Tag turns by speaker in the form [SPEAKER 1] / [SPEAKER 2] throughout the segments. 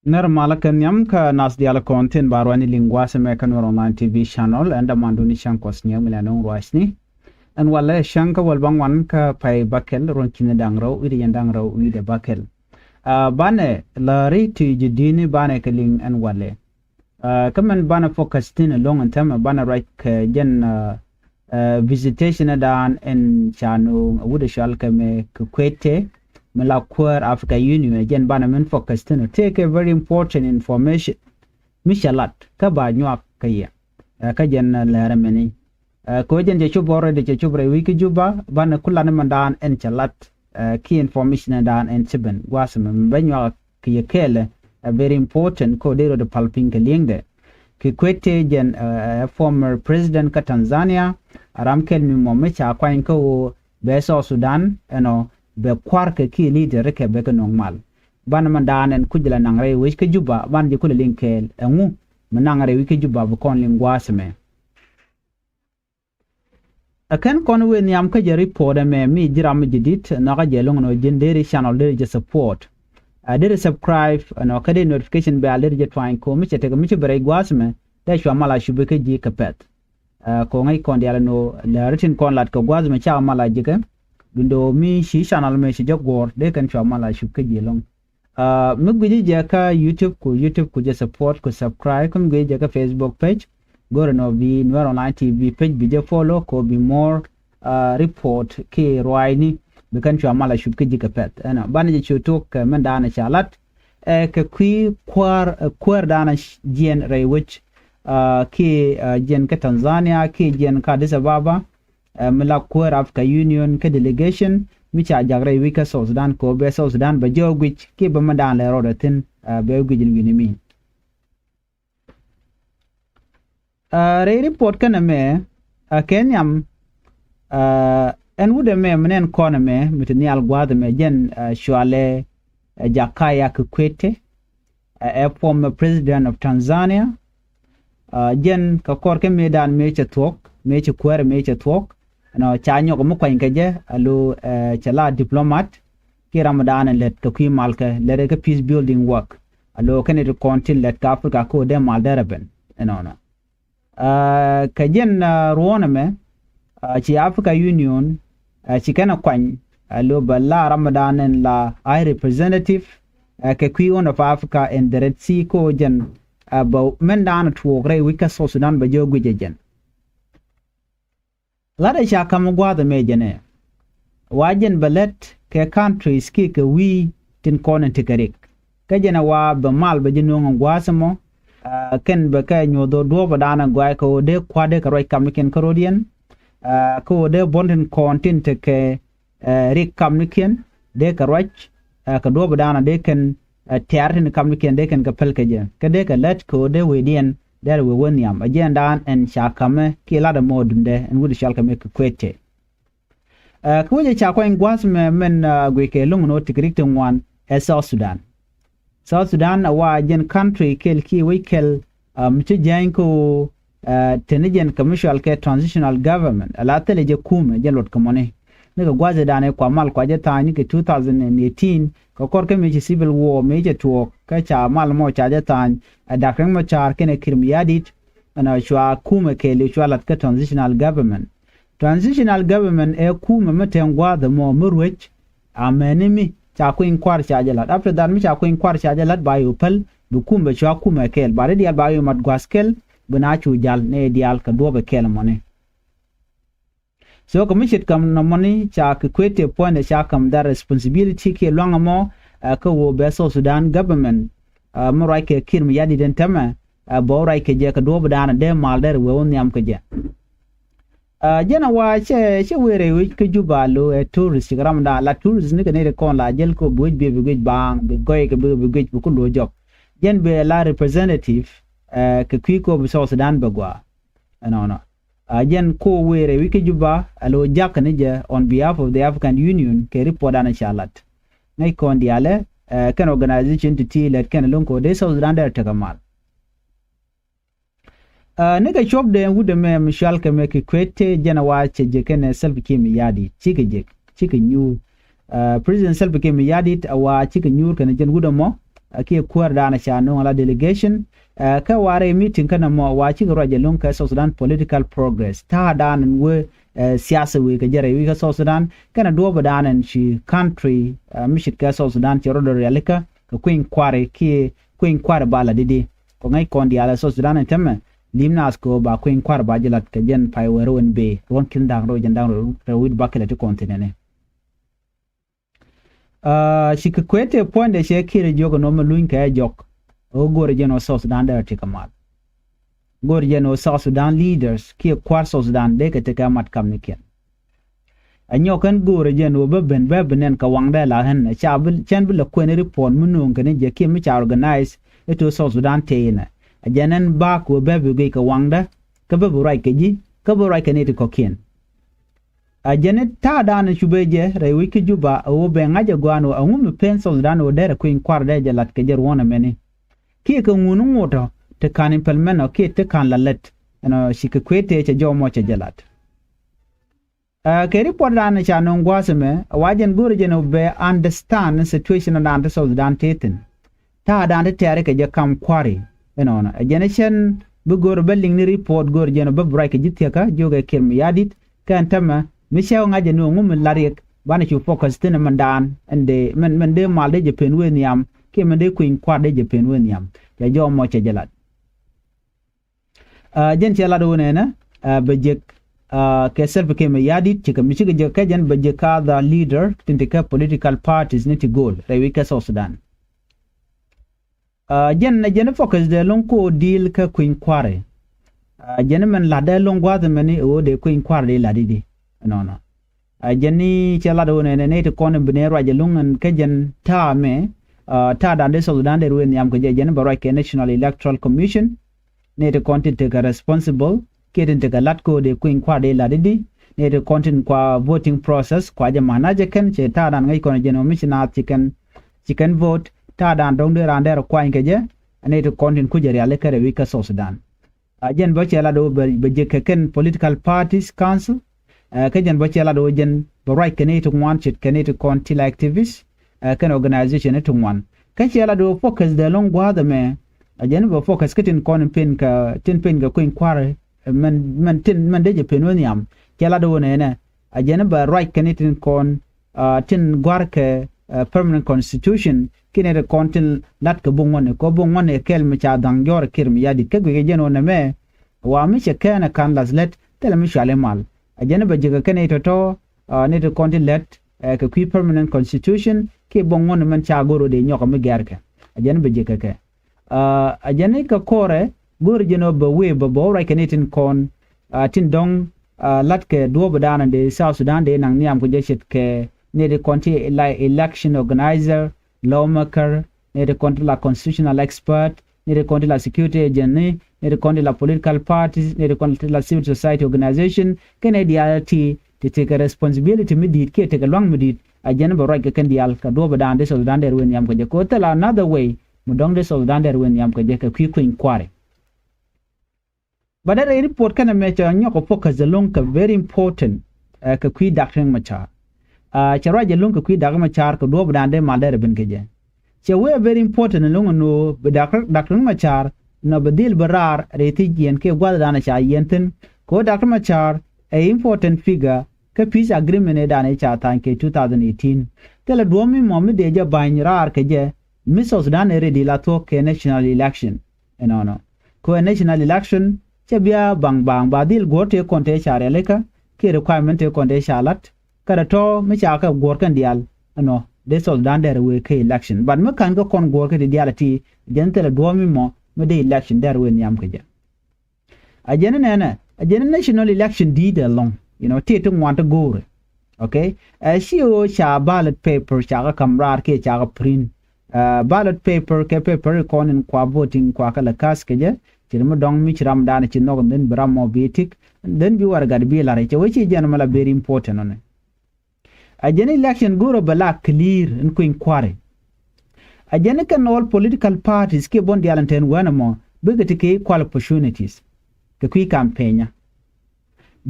[SPEAKER 1] Ner malakan yam ka nas diala content barwani lingwase mekan online TV channel and manduni shankos nyam milanong roisni and wala shanka walbang wan ka pai bakel ron kine dangro iri yandangro ide bakel bane lari tu jidini bane keling and wale kaman bana focus tin long and time bana right ka jen visitation dan en chanu wude shal kame kwete Malakwar Africa Union again banamen focus to take a very important information mishalat ka ba nywa kaya ka jen larameni ko jen je chubore de chubre wiki juba ban kullan mandan en chalat key information dan en chiben wasam banywa kaya kele a very important ko dero de palping kelingde ki kwete jen former president ka Tanzania aramkel mi momecha kwa inko beso Sudan be kwarke ki leader ke be ko normal ban man danen kujla nangre wish ke juba ban je kula linkel engu manangre wi ke juba bu kon lingwasme akan kon we nyam ka je report me mi jiram jidit na ga je long no jenderi channel de je support de subscribe no ka de notification be alert je twain ko mi chete mi bare gwasme da shwa mala shube ke ji kapet ko ngai kon diala no la ritin kon lat ko gwasme cha mala jike dundo mi shi channel me shi jagor de kan chwa mala shubke jelong mugbi je ka YouTube ku je support ku subscribe kum ge je ka Facebook page go no vi Nwer Online TV page bi je follow ko bi more report ke roini be kan chwa mala shubke ji ka pet ana ban je chuto ka man dana chalat ka kui kwar dana jien rewich ke jien ka Tanzania ke jien ka Addis Ababa Malakwar Africa Union ke delegation mi cha jagre wika South Sudan ko be South Sudan ba jogwich ke ba madan le rodatin be gwijin winimi re report kana me kenyam en wude me menen kona me mitni algwad me jen shwale Jakaya Kikwete former president of Tanzania jen ka korke medan me cha talk me cha kwere me cha talk no chanyo ko mukwa inkaje alu chala diplomat ki ramadan let ko ki malka let ka peace building work alu kan it contin let ka africa ko de mal daraben no kajen ruona me ci Africa Union ci kana kwan alu balla ramadan la I representative ka ki on of Africa and the Red Sea ko jen ba men dan tuogre wika so Sudan ba jogu jen Lada sha kama gwada mejane wajen balet ke countries ki ke wi tin konen tikarik kajena wa ba mal ba jinong gwasamo ken ba ka nyodo do ba dana gwa ko de kwade ka roi kamniken karodian ko de bonden kontin te ke rik kamniken de ka roi ka do ba dana de ken tiartin kamniken de ken ka pelkeje ka de ka let ko de wedien there we won yam agenda and shakame kila da modunde and would shalkame kwete kuje chakwa ingwas men gweke lungu no tikritin one South Sudan wa jen country kel ki wekel mche janko tenijen commercial ke transitional government alatele je kume jelot kamone nika gwaze dane kwa mal kwa jeta ni ke 2018 ko korke mechi civil war meje tuo ka cha mal mo cha jeta dakeng mo char kene kirmiyadit ana shwa kume ke le shwa lat ka transitional government e kume metengwa the mo murwech amenimi cha kuin kwar cha jalat after that mi cha kuin kwar cha jalat bayu pel du kumbe shwa kume kel bare dial bayu mat gwaskel buna chu jal ne dial ka dobe kel mone so commission kam no money cha Kikwete point cha kam that responsibility ke longa mo ko wo be South Sudan government mo rai ke kirm yadi den tama bo rai ke je ka do badana de mal der we on yam ke je jena wa che were wi ke jubalo tourist gram da la tourist ni ke ne kon la jel ko buj be bang be goy ke be ko do job jen be la representative ke kwiko be South Sudan bagwa no Ajen ko were wiki juba alo jak nije on behalf of the African Union ke report ana shalat ngai kon diale kan organization to let kan lonko de South Sudan der tagamal nega shop de wude me Michel ke me Kikwete jena wa cheje ken self kimi yadi chike new president self kimi yadi awa chike new kan jen wude mo ki kwar dana cha no la delegation ka ware meeting kana mo wachi ro je lon ka South Sudan political progress ta dan we siyasa we ka jere we ka South Sudan kana do ba dan shi country mishit ka South Sudan ti ro do realika ka queen kware ki queen kware bala didi ko ngai kon di ala South Sudan temme limnas ko ba queen kware ba jilat ka jen pai wero en be ron kin dang ro jen dang ro wid bakela ti kontinene shi ka kwete point de she kire jogo no malun ka jok o gore jeno South Sudan da ti kamal gore jeno South Sudan leaders ki kwar South Sudan de ka te kamat kam niken anyo kan gore jeno beben ka wangda la hen cha bil chen bil ko ne report munun kan je ki mi cha organize eto South Sudan te na ajanan ba ko bebe ge ka wangda ka bebu rai ke ji ka bu rai ke ne ko ken ajane ta dan shubeje rai wiki juba o be ngaje gwano angum pen South Sudan o dere queen kwar de jalat ke jer wona meni ki ka ngunu ngoto te kan implement o ki te kan lalet no shi ka kwete che jomo che jalat ke report dan cha no ngwaseme wajen gure je no be understand situation and South Sudan teten ta dan te tere ke je kam kwari no na ajane chen bu gor belling ni report gor je no be break jitia ka joge kirmi yadit kan tama Michelle ngaje no ngum lariek bana chu focus tin mandan ande men de mal de pen weniam ke men de queen kwa de pen weniam ya jo mo che jalat jen che la do ne na bejek ke self ke me yadit che ke mi che ke jen bejeka the leader tintika political parties ne ti goal rewi ka South Sudan jen focus de long ko deal ka queen kware jen men la de long gwa de meni o de queen kware de la di no ajani chala do ne to kon binero ajalungan kejen ta me ta da de South Sudan de ruin yam ke jen barai ke National Electoral Commission ne to content te responsible ke den te latko de queen kwa de la di ne to content kwa voting process kwa ja manager ken che ta dan ngai kon jen omishna chicken vote ta dan dong de ran de kwa ke je ne to content ku je ale kare wi ka South Sudan ajen ba chala do be je ken political parties council kajan bachela do jen barai kene to one chit kene to contil activists kan organization to one kachela do focus the long gwa the me ajen bo focus kitin kon pin ka tin pin ga queen kware man de pen woniam kela do ne ajen ba right kene tin kon tin gwar ke permanent constitution kine de contil lat ka bungone ko bungone kel mi cha dang jor kirm yadi ke ge jen on me wa mi che kana kan lazlet tel mi shale mal ajana ba jiga kane to ne to kontilet ka kui permanent constitution ke bongon man cha goro de nyoko mi gerke ajana ba jiga ke ajana ka kore gor jeno ba we ba bo ra kanetin kon tin dong lat ke do badana de South Sudan de nang niam ko jeshet ke ne de konti election organizer lawmaker ne de konti la constitutional expert ne de konti la security agent ne de konti la political parties ne de konti la civil society organization kene diality to take a responsibility midit ke take a long midit ajana ba right kan dial ka do badan de South Sudan de wen yam ko je ko tala another way mudong de South Sudan de wen yam ko je ka ku inquiry but that report kana me cha nyoko focus the long ka very important ka ku doctrine macha chara je long ka ku doctrine macha ka do badan de mal de ben ke je che we very important long no doctrine macha no badil barar reti yen ke gwada dana cha yenten ko doctrine macha a important figure ka peace agreement e dana cha tan ke 2018 tele duomi momi de je banyirar ke je South Sudan ready la to ke national election no ko national election che bia bang badil gote konte chare leka ke requirement e konte chalat kada to mi cha ka gor kan dial no de South Sudan der we ke election but me kan ko kon gor ke dialati jentele duomi mo me de election der we nyam ke je ajene nene ajene national election did along te want to go okay she o cha ballot paper cha kamrar ke cha print ballot paper ke paper konin kwa voting kwa kala kas ke je tirmo dong mi chiram dana chi no den bramo bitik den bi war gad bi la re che wechi jan mala very important on ajene election goro bala clear in ku inquiry ajene kan all political parties ke bon dialanten wanamo bigati ke equal opportunities ke ku campaign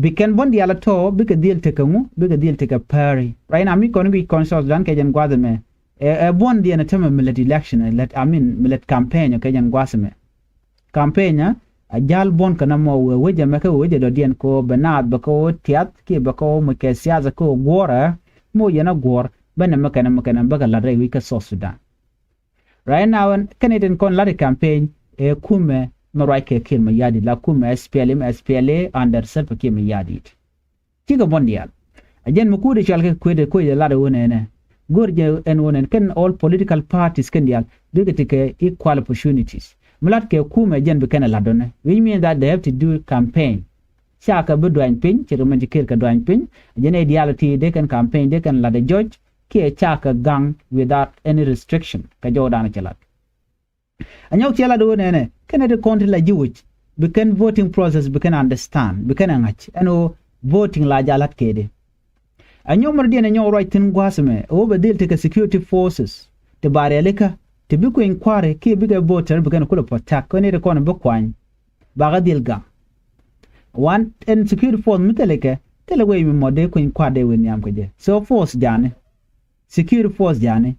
[SPEAKER 1] biken bon diala to bika deal tekangu bika deal teka pari right now mi kon bi consult dan ke jan gwadame e bon dia na tema millet election millet campaign ke jan gwasme campaign a jal bon kana mo weje me ka weje do dien ko benad ba ko tiat ki ba ko mo ke siaza ko gora mo yana gor bana makana ba la re wi ka so Sudan right now Canadian kon la campaign e kume no right ke kir ma yadi la kume SPLA under self ke ma yadi tiga bon dia ajen mo kude chal ke kude ko la de wona ne gorje en wonen ken all political parties ken dia bigate ke equal opportunities mulat ke kume jen be ken la donne we mean that they have to do campaign chaka be doin pin ci man jikir ka doin pin jen ideality they can campaign they can la de judge ke chaka gang without any restriction ka jodana chalat anyaw ci la do ne ken de country la jiwich be ken voting process be ken understand be ken ngach ano voting la jalat kede anyo mardi na nyo right tin gwasme o be dil take security forces te bare leka te bi ko inquire ke bi ga voter bi kan kula potak ko ne de ko na be kwan ba ga dil ga one and security force miteleke tele we mi mode ko inquire de wen yam ko je so force jane security force jane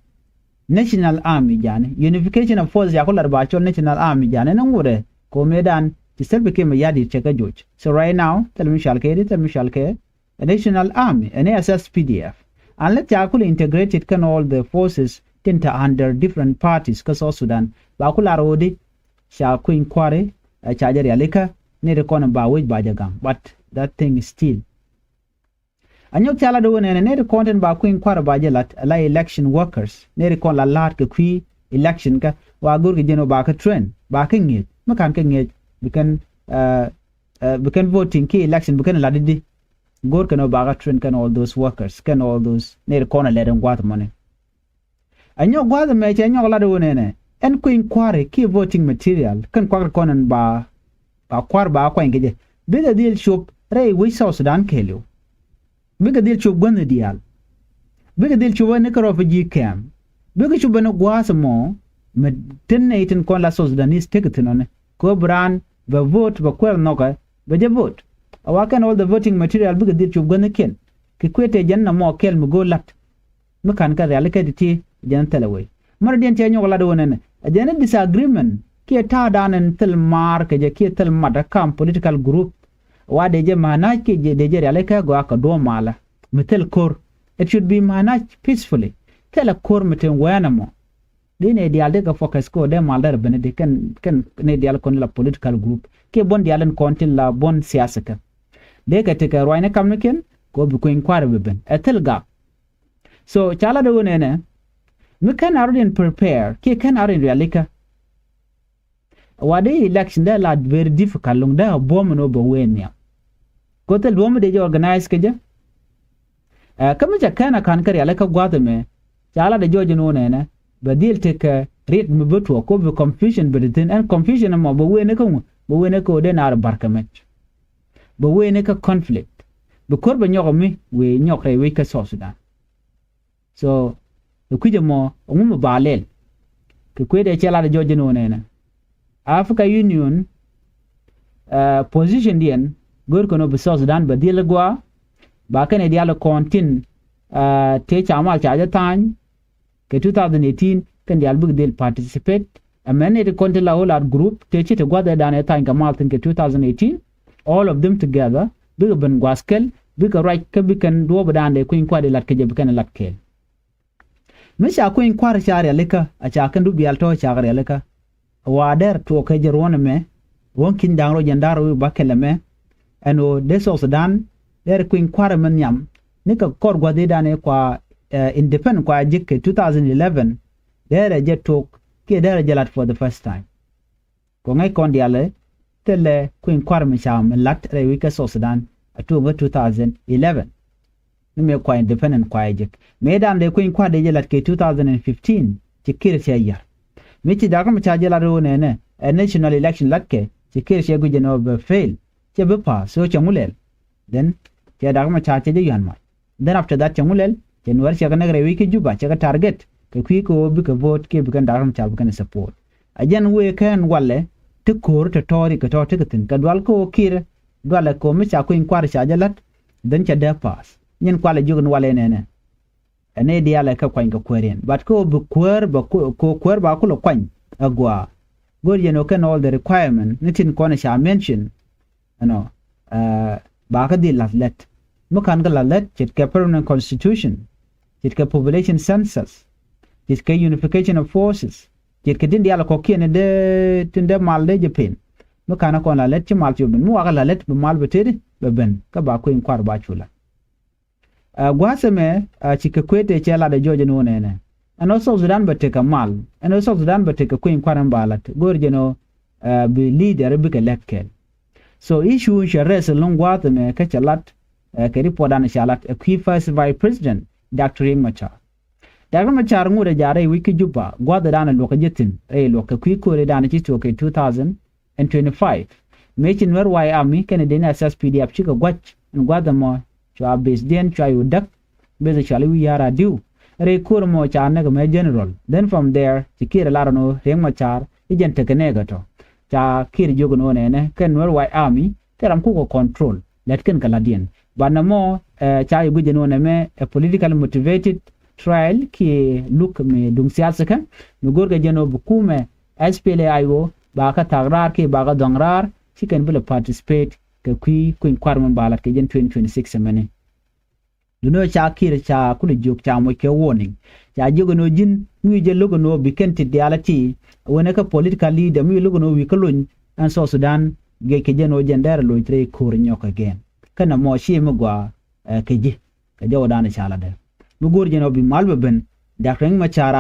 [SPEAKER 1] national army jane unification of force ya ko lar ba cho national army jane na ngure ko medan ti selbe ke me yadi cheka joj so right now tele mi shalke a national army, an SSPDF, and let Yakul integrate it can all the forces tenta under different parties, because South Sudan, Bakula Rodi, Shaku inquiry, a charger yalika, near the corner by which Bajagang, but that thing is still. And you tell the one and near the content by Queen Quarter Bajalat, a election workers, near the call a lot que election, Wagur Geno Baka trend, backing it, Makanking it, we can voting key election, we can ladidi. Gor can obaga train can all those workers can all those near corner let them guard money. And your guard match and your ladder one and queen quarry key voting material can quarter conan ba quar ba quang bigger deal shop ray we South Sudan kill you. Bigger deal shop gun the deal. Bigger deal shop one nicker of a G cam. Bigger shop no guas more met 10 con la South Sudanese ticket on go brand the vote the quell knocker but the vote. Awaken all the voting material big deal chub gonna ken ki kwete janna mo kel mu go lat mu kan ka realika diti jan telaway mar den te nyola do nene a jan disagreement ki ta danen tel mar ke je ki tel mada kam political group wa de je manaj ki je de je realika go aka do mala metel kor it should be managed peacefully tel a kor meten wana mo dine ideal de ka focus ko de mal dar bene de kan ne ideal kon la political group ke bon dialen kontin la bon siyasaka de ka te ka roine kamniken ko bi ko inquire beben etel gap so chala de wonene me kan already prepare ke kan already realika wade election da la very difficult long da bom no bo wenya ko tel bom de organize ke je kama ja kana kan kar realika gwada me chala de joje no ne ba deal te ka read me beto ko bi confusion bedin and confusion mo bo wene ko de na barkamet bo wene ka conflict be korba nyoko mi we nyokre we ka South Sudan so kuje mo ngum balel ke kwede chala de joje no ne Africa Union position dien gor kono be South Sudan ba dile gwa ba kane dialo kontin te chamal chaja tan ke 2018 kan dial bug del participate amene de kontin la whole group te chite gwa da dan tan ga maltin ke 2018 all of them together big ben gwaskel big right ke bikan do badande ko in kwade lat ke je bikan lat ke misha ko in kwar share leka a cha kan du bial to share leka wader to ke je rona me wonkin dangro jandaro bakele me eno de South Sudan der ko in kwar men yam ni ka kor gwade dane kwa independent kwa jikke 2011 der je to ke der je lat for the first time ko ngai kon diale tele kuin kwarmi cham lat rewika South Sudan atuba 2011 nime kwa independent kwa jek medan de kuin kwa de lat ke 2015 tikir cheya mechi daga ma chaje la ro ne a national election lat ke tikir che guje no be fail che be pa so chamulel then che daga ma chaje de yan ma then after that chamulel January che kana rewika juba che ka target ke kui ko bi ka vote ke bi kan daga ma chaje kan support ajan we kan walle te kor te tori ka to te tin ka dwal ko kire dwal ko mi cha ko in kwar cha jalat den cha de pass nyen kwale jugun wale nene ene diala ka kwany ka kweren but ko bu kwer ba ko kwer ba ko kwany agwa gor yeno can all the requirement nitin kona sha mention ba ka di latlet mo kan ga latlet chit ka permanent constitution chit ka population census chit ka unification of forces chit ka din diala ko kene de tinde mal de jepen mo kana ko latlet chi mal chubin mo ga latlet be mal betede be ben ka ba ko in kwar ba chula gwaseme chika kwete chela de Georgia no nene and also Sudan bateka mal and also Sudan bateka queen kwaran balat gorjeno be leader be elected so issue shares long gwaseme ka chalat ka report an chalat a key first vice president Dr. Riek Machar ngure jare wiki juba gwada dana lokajetin loka kwi kore dana chicho ke 2025 mechin wer why army Canadian SSPDF chika gwach gwada mo chwa besden chwa yudak beze chali wi yara diu re kur mo cha na me general then from there tikira larano Riek Machar ijen tekene to cha kir jogo no ne ken wer why army teram ku control let ken kaladien banamo cha yugo jeno ne me a politically motivated trial ki look me dung siyasa ka nugor ga jeno bukume SPLA ba ka tagrar ki ba ga dongrar chicken will participate ka kuin kwarman balat ke jen 2026 mane duno cha kir cha kuli jok cha mo ke warning cha jogo no jin mi je logo no bikenti dialati wona ka political leader mi logo no wi kalun an so Sudan ge ke jeno jendar lo tre kur nyok again kana mo shi mo gwa ke je ka jaw dana chala de mu gor jeno bi malbe ben Dr. Riek Machar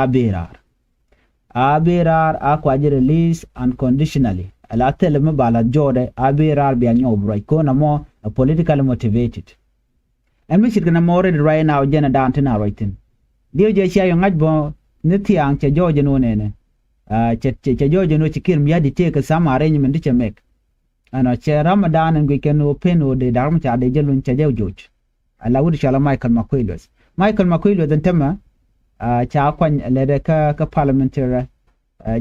[SPEAKER 1] aberar akwa je release unconditionally ala tele me bala jode aberar bi anyo bro ko na mo politically motivated and we should gonna more right now jena down to now right in dio je sia yo ngajbo nitiang che joje no nene che joje no chikir mi adi take some arrangement che make ano che Ramadan and we can open o de darm cha de jelun che joj ala wudi shala Michael Makuilo den tema cha kwan lede ka parliamentary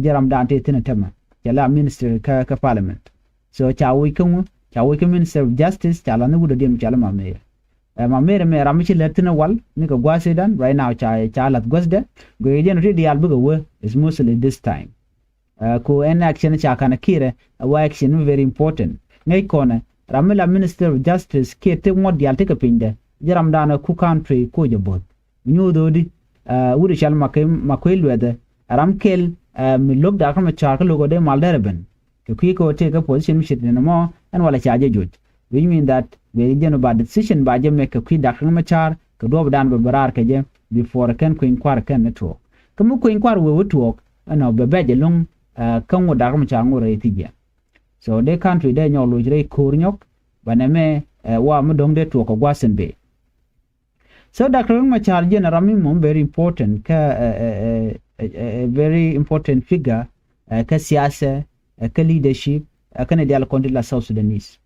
[SPEAKER 1] jeram dan te tin tema la minister ka parliament so cha we kan minister of justice cha la nu do dem cha la mamere me ramichi letina wal ni ka gwase dan right now cha lat gwasde go yen ready al bugo we is mostly this time ko en action cha kana kire wa action very important ngai kona ramila minister of justice ke te ngod yal te ka pinde jeram dan ku country ko jobot nyudo di wuri shal makoy wede ramkel mi log da kama chaka logo de malderben ke ko take a position mi shit no and wala chaje joj which mean that we jeno ba decision ba je make a da kama char ko do dan be barar ke je before kan ko inquire kan network kamu ko inquire we network ana be beje long kan wo da kama char ngore tije so the country de nyolo jre kurnyok baname wa mu dong de to ko gwasen be so Dr. Riek Machar generally very important a very important figure ka siyasa ka leadership ka ne dial country la South Sudanese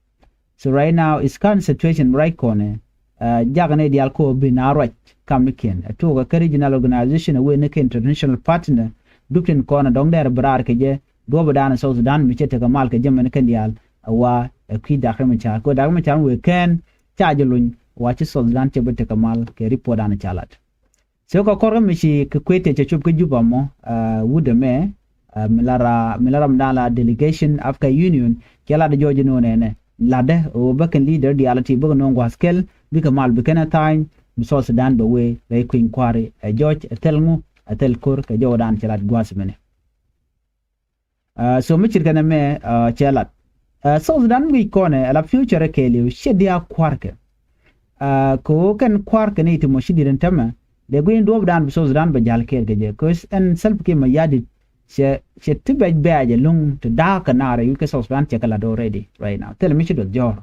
[SPEAKER 1] so right now is current situation right corner jagane dial ko binarwach kamiken to ka regional organization we ne international partner dukin corner dong der brar ke je do badana South Sudan mi chete ka mal ke jemen kan dial wa ki Dr. Riek Machar ko Dr. Riek Machar we can charge luñ wachi Sudan che bete kamal ke report an chalat so ko korga mishi ke kwete che chup ke juba mo wude me milara mdala delegation Africa Union kala de Georgia no nene lade o baken leader di alati bugo no ngwaskel bi kamal bi kana time mi Sudan be we re ku inquiry George telngu tel kor ke jodan chalat gwasmene so mi chirkana me chalat Sudan we kone la future ke li shedia kwarke ko kan kwarke ne to moshidiren tama de goin do dan so Sudan ba jal ke geje ko en self ke ma yadi she tibe baaje lung to da kanare you ke Sudan che kala do ready right now tell me chido jor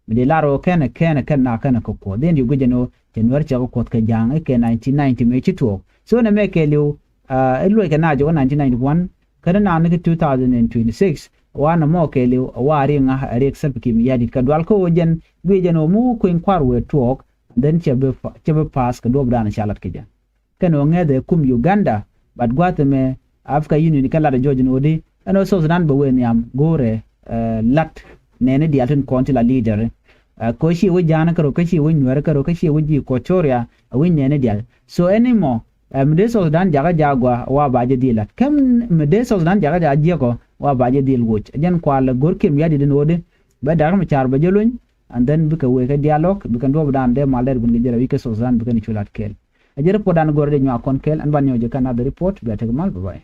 [SPEAKER 1] mi de laro kan na ko den you gujeno January che ko ke jang ke 1990 me chito so na me ke liu elo ke na jo 1991 kada na ne 2026 wana mo ke liu wari nga re self ke mi yadi ka dwal ko jen gujeno mu ko in kwarwe talk then chebe pass ka do brana chalat ke jan kano ngede kum Uganda but gwateme Africa Union kala da George Nodi and also Sudan ba wen yam gore lat nene di alten konti la leader ko shi wo jana karo ka shi wo nwer karo ka shi wo ji ko choria wi ne dial so anymore mede Sudan jaga jagwa wa baje dilat kam mede Sudan jaga jago wa baje dil woch jan kwal gorkim yadi den wode ba dar ma char ba jolun and then bika we ka dialogue bika ndo dan de maler bungi jera wike Sudan bika ni chulat kel ajere podan gorde nyu akon kel an ban nyoje kana the report be tag mal bye